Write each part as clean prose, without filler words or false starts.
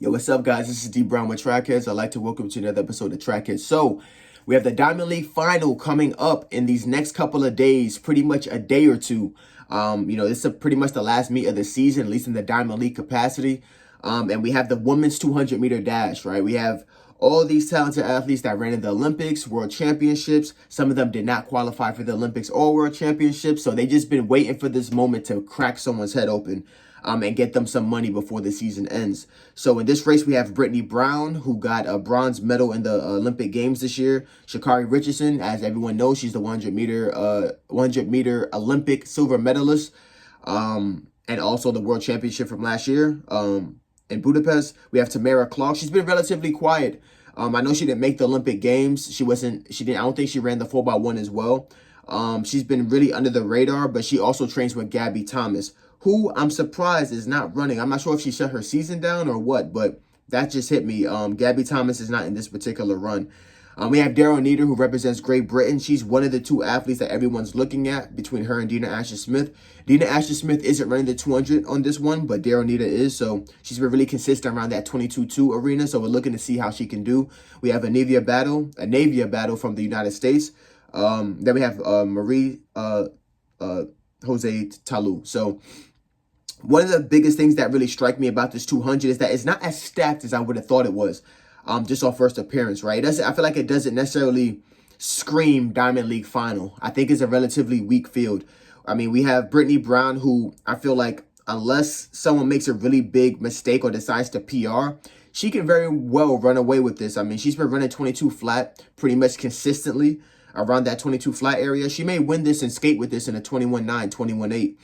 Yo, what's up, guys? This is D Brown with Trackheads. I'd like to welcome you to another episode of Trackheads. So, we have the Diamond League final coming up in these next couple of days, pretty much a day or two. This is pretty much the last meet of the season, at least in the Diamond League capacity. And we have the women's 200-meter dash, right? We have all these talented athletes that ran in the Olympics, World Championships. Some of them did not qualify for the Olympics or World Championships, so they just been waiting for this moment to crack someone's head open. And get them some money before the season ends. So in this race, we have Brittany Brown, who got a bronze medal in the Olympic Games this year. Shacarri Richardson, as everyone knows, she's the 100-meter Olympic silver medalist, and also the World Championship from last year in Budapest. We have Tamara Clark. She's been relatively quiet. I know she didn't make the Olympic Games. I don't think she ran the 4x1 as well. She's been really under the radar, but she also trains with Gabby Thomas, who I'm surprised is not running. I'm not sure if she shut her season down or what, but that just hit me. Gabby Thomas is not in this particular run. We have Daryl Nieder, who represents Great Britain. She's one of the two athletes that everyone's looking at between her and Dina Asher-Smith. Dina Asher-Smith isn't running the 200 on this one, but Daryl Nieder is, so she's been really consistent around that 22-2 arena, so we're looking to see how she can do. We have a Navia battle from the United States. Then we have Marie Jose Talu. So one of the biggest things that really strike me about this 200 is that it's not as stacked as I would have thought it was, just on first appearance, right? I feel like it doesn't necessarily scream Diamond League final. I think it's a relatively weak field. I mean, we have Brittany Brown, who I feel like unless someone makes a really big mistake or decides to PR, she can very well run away with this. I mean, she's been running 22 flat pretty much consistently around that 22 flat area. She may win this and skate with this in a 21-9, 21-8.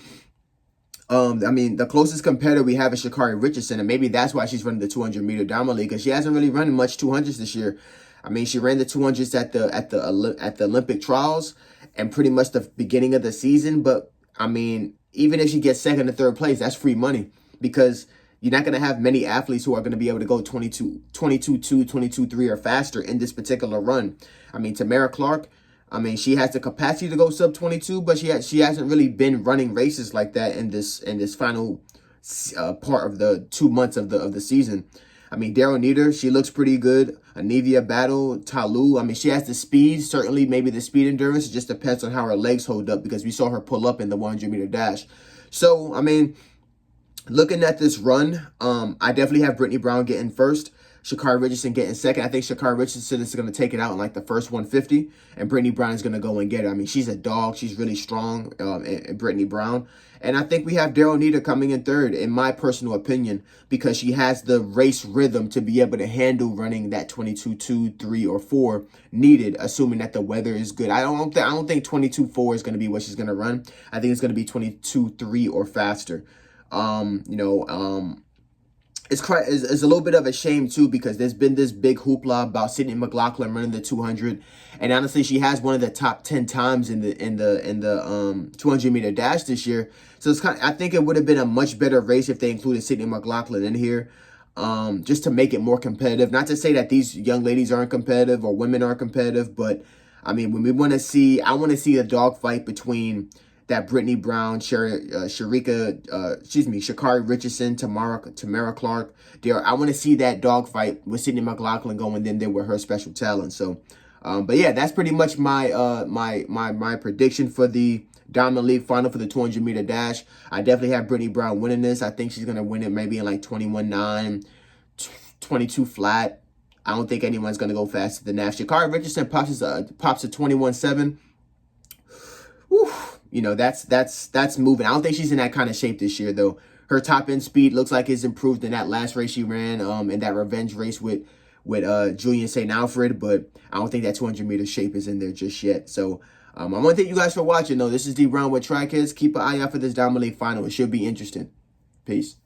The closest competitor we have is Shacarri Richardson, and maybe that's why she's running the 200-meter Diamond League, because she hasn't really run much 200s this year. I mean, she ran the 200s at the Olympic trials and pretty much the beginning of the season. But I mean, even if she gets second or third place, that's free money, because you're not going to have many athletes who are going to be able to go 22-2, 22-3 or faster in this particular run. I mean, Tamara Clark, I mean, she has the capacity to go sub 22, but she hasn't really been running races like that in this final part of the 2 months of the season. I mean, Daryl Nieder, she looks pretty good. Anivia Battle, Talu, I mean, she has the speed, certainly maybe the speed endurance. It just depends on how her legs hold up, because we saw her pull up in the 100-meter dash. So, I mean, looking at this run, I definitely have Brittany Brown getting first, Shacarri Richardson getting second. I think Shacarri Richardson is going to take it out in like the first 150, and Brittany Brown is going to go and get it. I mean, she's a dog. She's really strong, Brittany Brown. And I think we have Daryl Nieder coming in third, in my personal opinion, because she has the race rhythm to be able to handle running that 22-2, 3, or 4 needed, assuming that the weather is good. I don't think 22-4 is going to be what she's going to run. I think it's going to be 22-3 or faster. It's a little bit of a shame too, because there's been this big hoopla about Sydney McLaughlin running the 200, and honestly, she has one of the top 10 times in the 200-meter dash this year. So I think it would have been a much better race if they included Sydney McLaughlin in here, just to make it more competitive. Not to say that these young ladies aren't competitive or women aren't competitive, but I mean, when I want to see a dogfight between that Brittany Brown, Shacarri Richardson, Tamara Clark. I want to see that dogfight with Sydney McLaughlin going in there with her special talent. So, but yeah, that's pretty much my my prediction for the Diamond League final for the 200-meter dash. I definitely have Brittany Brown winning this. I think she's gonna win it maybe in like 21-9, 22 flat. I don't think anyone's gonna go faster than that. Shacarri Richardson pops a 21-7. Whew. You know, that's moving. I don't think she's in that kind of shape this year, though. Her top end speed looks like it's improved in that last race she ran, in that revenge race with Julian St. Alfred, but I don't think that 200-meter shape is in there just yet. So I want to thank you guys for watching, though. This is D Brown with Trackheads. Keep an eye out for this Diamond League final. It should be interesting. Peace.